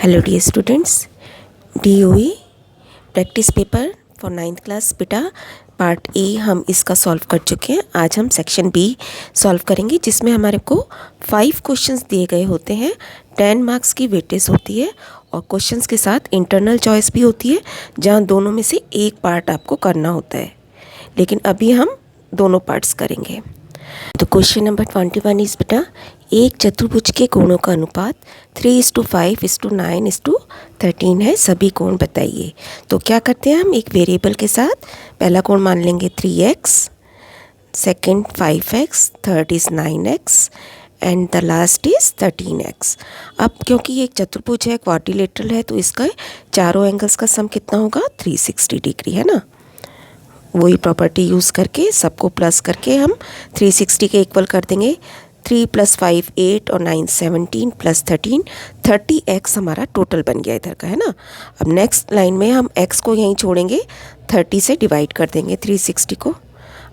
Hello dear students, DOE practice paper for 9th class बेटा part A हम इसका solve कर चुके हैं। आज हम सेक्शन बी सॉल्व करेंगे, जिसमें हमारे को 5 क्वेश्चंस दिए गए होते हैं। 10 मार्क्स की वेटेज होती है और क्वेश्चंस के साथ इंटरनल चॉइस भी होती है, जहां दोनों में से एक पार्ट आपको करना होता है। लेकिन अभी हम दोनों पार्ट्स करेंगे। तो क्वेश्चन नंबर 21 इस बेटा, एक चतुर्भुज के कोणों का अनुपात 3:5:9:13 है, सभी कोण बताइए। तो क्या करते हैं, हम एक वेरिएबल के साथ पहला कोण मान लेंगे 3x, second 5x, third is 9x and the last is 13x। अब क्योंकि ये एक चतुर्भुज है, क्वाड्रिलेटरल है, तो इसका चारों एंगल्स का सम कितना होगा, 360 डिग्री है ना। वही प्रॉपर्टी यूज़ करके सबको प्लस करके हम 360 के इक्वल कर देंगे। 3 + 5 8 और 9 17 + 13 30x हमारा टोटल बन गया इधर का, है ना। अब नेक्स्ट लाइन में हम x को यहीं छोड़ेंगे, 30 से डिवाइड कर देंगे 360 को।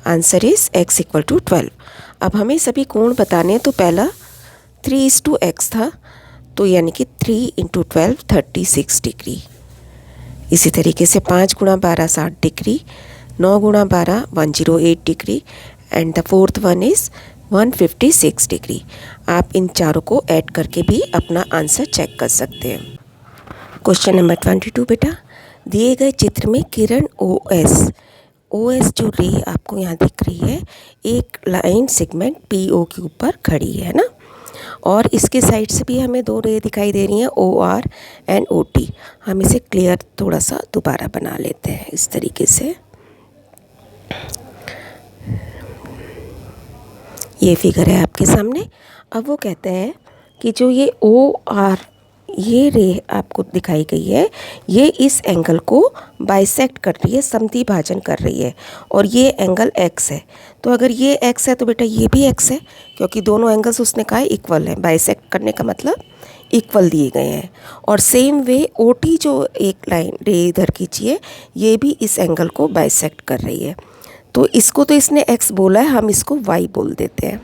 Answer is x = 12। अब हमें सभी कोण बताने हैं, तो पहला 3:x था, तो यानी कि 3 × 12 36 डिग्री। इसी तरीके से 5 × 12 60 degree, 9 × 12 108 degree and the fourth one is 156 degree. आप इन चारों को ऐड करके भी अपना आंसर चेक कर सकते हैं। क्वेश्चन नंबर 22 बेटा, दिए गए चित्र में किरण OS जो रे आपको यहाँ दिख रही है, एक लाइन सेगमेंट PO के ऊपर खड़ी है ना, और इसके साइड से भी हमें 2 रे दिखाई दे रही हैं, OR एंड OT। हम इसे क्लियर थोड़ा सा दोबारा बना लेते हैं इस तरीके से। ये फिगर है आपके सामने। अब वो कहते हैं कि जो ये OR ये रे आपको दिखाई गई है, ये इस एंगल को बाइसेक्ट कर रही है, समद्वि भाजन कर रही है, और ये एंगल x है। तो अगर ये x है तो बेटा ये भी x है, क्योंकि दोनों एंगल्स उसने कहा है इक्वल है। बाइसेक्ट करने का मतलब इक्वल दिए गए हैं। और सेम वे OT जो एक लाइन रे इधर खींची है, ये भी इस एंगल को बाइसेक्ट कर रही है। तो इसको तो इसने x बोला है, हम इसको y बोल देते हैं।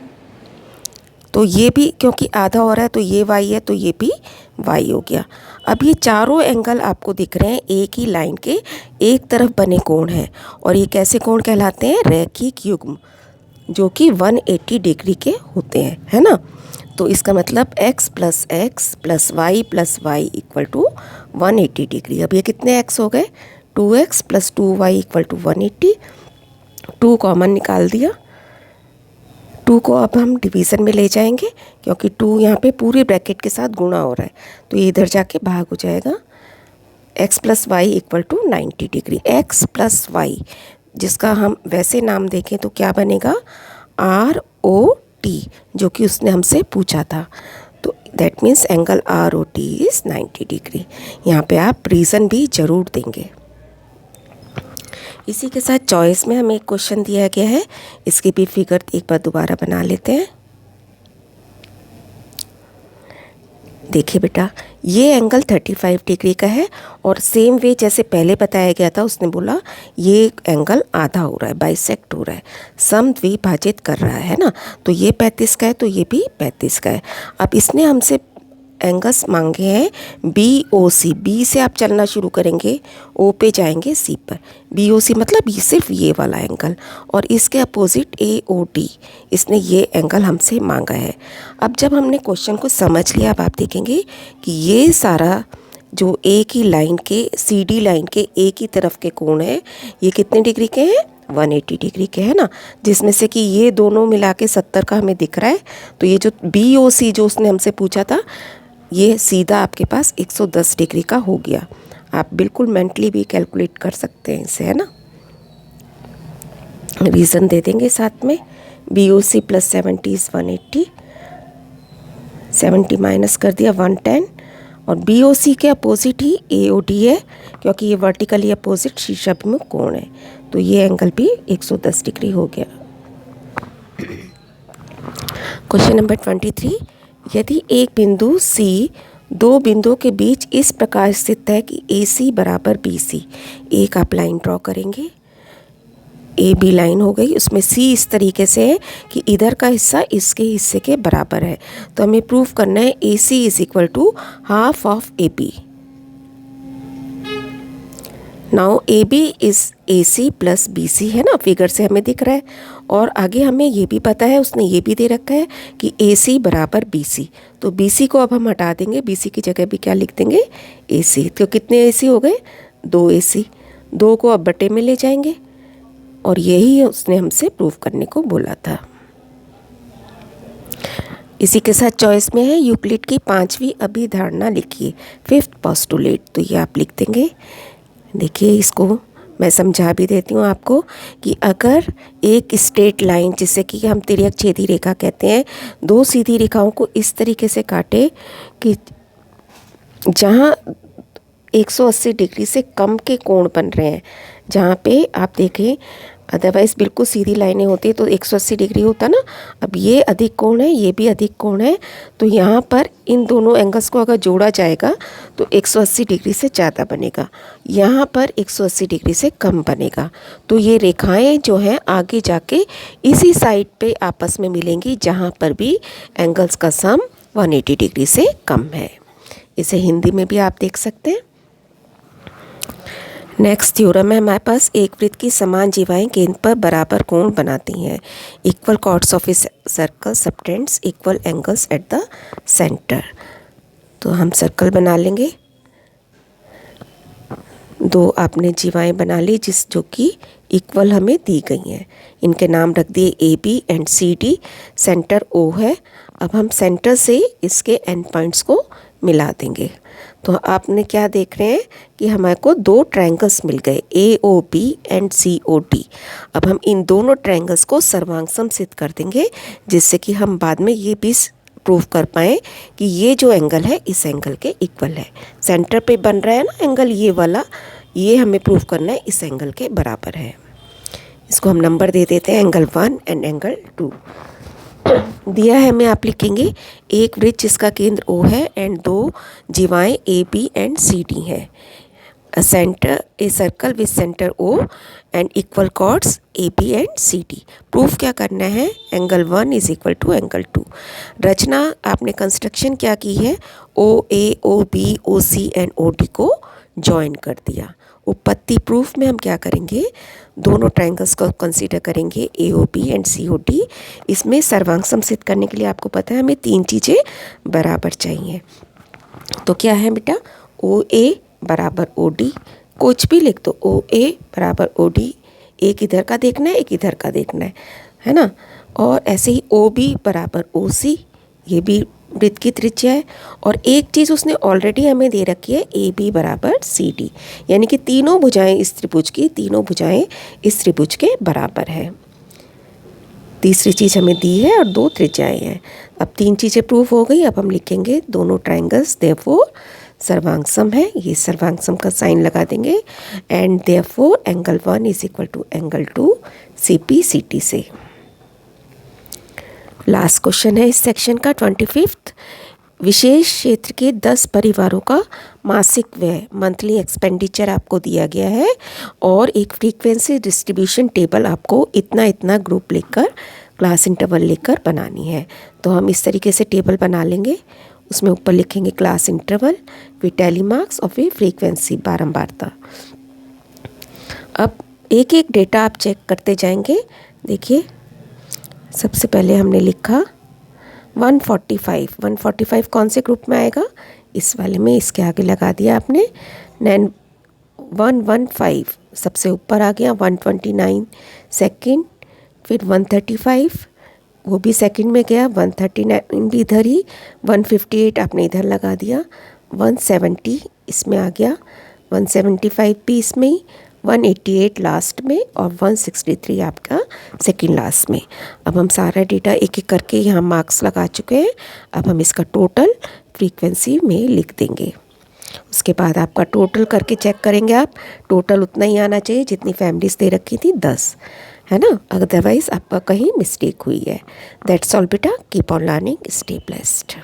तो ये भी क्योंकि आधा हो रहा है, तो ये y है, तो ये भी y हो गया। अब ये चारों एंगल आपको दिख रहे हैं एक ही लाइन के एक तरफ बने कोण हैं, और ये कैसे कोण कहलाते हैं, रैखिक युग्म, जो कि 180 डिग्री के होते हैं, है ना। तो इसका मतलब x + x + y + y = 180 degree. अब ये कितने x हो गए, 2x + 2y = 180। 2 कॉमन निकाल दिया, 2 को अब हम डिवीज़न में ले जाएंगे, क्योंकि 2 यहाँ पे पूरे ब्रैकेट के साथ गुणा हो रहा है, तो ये इधर जाके भाग हो जाएगा। x + y = 90 degree. x + y जिसका हम वैसे नाम देखें तो क्या बनेगा, ROT, जो कि उसने हमसे पूछा था। तो that means angle ROT is 90 degree. यहाँ पे आप रीज़न भी ज़रूर देंगे। इसी के साथ चॉइस में हमें एक क्वेश्चन दिया गया है, इसकी भी फिगर एक बार दोबारा बना लेते हैं। देखिए बेटा, ये एंगल 35 डिग्री का है, और सेम वे जैसे पहले बताया गया था, उसने बोला ये एंगल आधा हो रहा है, बाइसेक्ट हो रहा है, समद्विभाजित कर रहा है ना। तो ये 35 का है, तो ये भी 35 का है। अब इसने हमसे एंगल्स मांगे हैं BOC। B से आप चलना शुरू करेंगे, O पे जाएंगे C पर। BOC मतलब ये सिर्फ ये वाला एंगल, और इसके अपोजिट AOD, इसने ये एंगल हमसे मांगा है। अब जब हमने क्वेश्चन को समझ लिया, अब आप देखेंगे कि ये सारा जो एक ही लाइन के CD लाइन के एक ही तरफ के कोण है, ये कितने डिग्री के हैं, 180 डिग्री के, है ना। जिसमें से कि ये दोनों मिला के 70 का हमें दिख रहा है। तो ये जो BOC जो उसने हमसे पूछा था, ये सीधा आपके पास 110 डिग्री का हो गया। आप बिल्कुल मेंटली भी कैलकुलेट कर सकते हैं इसे, है ना। रीज़न दे देंगे साथ में। BOC + 70 इज़ 180, 70 माइनस कर दिया 110, और BOC के अपोजिट ही AOD है, क्योंकि ये वर्टिकली अपोजिट शीर्षाभिमुख कोण है, तो ये एंगल भी 110 डिग्री हो गया। क्वेश्चन नंबर 23, यदि एक बिंदु C 2 बिंदुओं के बीच इस प्रकार स्थित है कि AC = BC। एक आप लाइन ड्रॉ करेंगे, ए बी लाइन हो गई, उसमें सी इस तरीके से है कि इधर का हिस्सा इसके हिस्से के बराबर है। तो हमें प्रूव करना है A C is equal to half of A B. Now A B is A C plus B C, है ना, फिगर से हमें दिख रहा है। और आगे हमें ये भी पता है, उसने ये भी दे रखा है कि ए सी बराबर बी सी। तो बी सी को अब हम हटा देंगे, बी सी की जगह भी क्या लिख देंगे, ए सी। तो कितने ए सी हो गए, 2 ए सी। 2 को अब बटे में ले जाएंगे और यही उसने हमसे प्रूव करने को बोला था। इसी के साथ चॉइस में है यूक्लिड की 5वीं अभिधारणा लिखिए, 5th पोस्टुलेट। तो ये आप लिख देंगे। देखिए, इसको मैं समझा भी देती हूँ आपको कि अगर एक स्ट्रेट लाइन, जिसे कि हम तिर्यक छेदी रेखा कहते हैं, 2 सीधी रेखाओं को इस तरीके से काटे कि जहाँ 180 डिग्री से कम के कोण बन रहे हैं, जहाँ पे आप देखें अदरवाइज़ बिल्कुल सीधी लाइनें होती तो 180 डिग्री होता ना। अब ये अधिक कोण है, ये भी अधिक कोण है, तो यहाँ पर इन दोनों एंगल्स को अगर जोड़ा जाएगा तो 180 डिग्री से ज़्यादा बनेगा, यहाँ पर 180 डिग्री से कम बनेगा। तो ये रेखाएं जो हैं आगे जाके इसी साइड पे आपस में मिलेंगी जहाँ पर भी एंगल्स का सम 180 डिग्री से कम है। इसे हिंदी में भी आप देख सकते हैं। नेक्स्ट थ्योरम है हमारे पास, एक वृत्त की समान जीवाएं केंद्र पर बराबर कोण बनाती हैं। Equal chords of a circle subtends equal angles at the centre. तो हम सर्कल बना लेंगे, 2 आपने जीवाएं बना ली जो कि इक्वल हमें दी गई हैं। इनके नाम रख दिए A B and C D. Centre O है। अब हम सेंटर से इसके एंड पॉइंट्स को मिला देंगे। तो आपने क्या देख रहे हैं कि हमारे को 2 ट्रायंगल्स मिल गए, A O B and C O D. अब हम इन दोनों ट्रायंगल्स को सर्वांग समसिद्ध कर देंगे, जिससे कि हम बाद में ये भी प्रूव कर पाएँ कि ये जो एंगल है इस एंगल के इक्वल है। सेंटर पे बन रहा है ना एंगल, ये वाला, ये हमें प्रूव करना है इस एंगल के बराबर है। इसको हम नंबर दे देते हैं, एंगल 1 एंड एंगल 2 दिया है हमें। आप लिखेंगे एक वृत्त जिसका केंद्र O है एंड 2 जीवाएं A B and C D हैं। A circle with centre O and equal chords A B and C D. Proof क्या करना है, angle 1 is equal to angle 2। रचना आपने कंस्ट्रक्शन क्या की है, O A O B O C and O D को ज्वाइन कर दिया। उत्पत्ति प्रूफ में हम क्या करेंगे, दोनों ट्रायंगल्स को कंसीडर करेंगे, A O B and C O D. इसमें सर्वांग समसिद्ध करने के लिए आपको पता है हमें 3 चीज़ें बराबर चाहिए। तो क्या है बेटा, ओ ए बराबर ओ डी, कुछ भी लिख दो, ओ ए बराबर ओ डी। एक इधर का देखना है, एक इधर का देखना है ना। और ऐसे ही ओ बी बराबर ओ सी, ये भी वृत्त की त्रिज्या है। और एक चीज़ उसने ऑलरेडी हमें दे रखी है, ए बी बराबर सी डी, यानी कि तीनों भुजाएं इस त्रिभुज की, तीनों भुजाएं इस त्रिभुज के बराबर है। तीसरी चीज़ हमें दी है और 2 त्रिज्याएं हैं। अब 3 चीज़ें प्रूफ हो गई। अब हम लिखेंगे दोनों ट्रायंगल्स देयरफॉर सर्वांग सम है, ये सर्वांग सम का साइन लगा देंगे। And therefore angle 1 is equal to angle 2 C P C T से। लास्ट क्वेश्चन है इस सेक्शन का 25th। विशेष क्षेत्र के 10 परिवारों का मासिक व्यय मंथली एक्सपेंडिचर आपको दिया गया है और एक फ्रीक्वेंसी डिस्ट्रीब्यूशन टेबल आपको इतना इतना ग्रुप लेकर क्लास इंटरवल लेकर बनानी है। तो हम इस तरीके से टेबल बना लेंगे, उसमें ऊपर लिखेंगे क्लास इंटरवल, फिर टैली मार्क्स और फिर फ्रीक्वेंसी बारंबारता। अब एक एक डेटा आप चेक करते जाएंगे। देखिए, सबसे पहले हमने लिखा 145। 145 कौन से ग्रुप में आएगा, इस वाले में, इसके आगे लगा दिया आपने। 115 सबसे ऊपर आ गया, 129 सेकंड, फिर 135 वो भी सेकंड में गया, 139 भी इधर ही, 158 आपने इधर लगा दिया, 170 इसमें आ गया, 175 भी इसमें ही, 188 लास्ट में और 163 आपका सेकंड लास्ट में। अब हम सारा डेटा एक एक करके यहाँ मार्क्स लगा चुके हैं। अब हम इसका टोटल फ्रीक्वेंसी में लिख देंगे। उसके बाद आपका टोटल करके चेक करेंगे आप, टोटल उतना ही आना चाहिए जितनी फैमिलीज दे रखी थी, 10, है ना। अदरवाइज आपका कहीं मिस्टेक हुई है। दैट्स ऑल बेटा, keep on learning, stay blessed.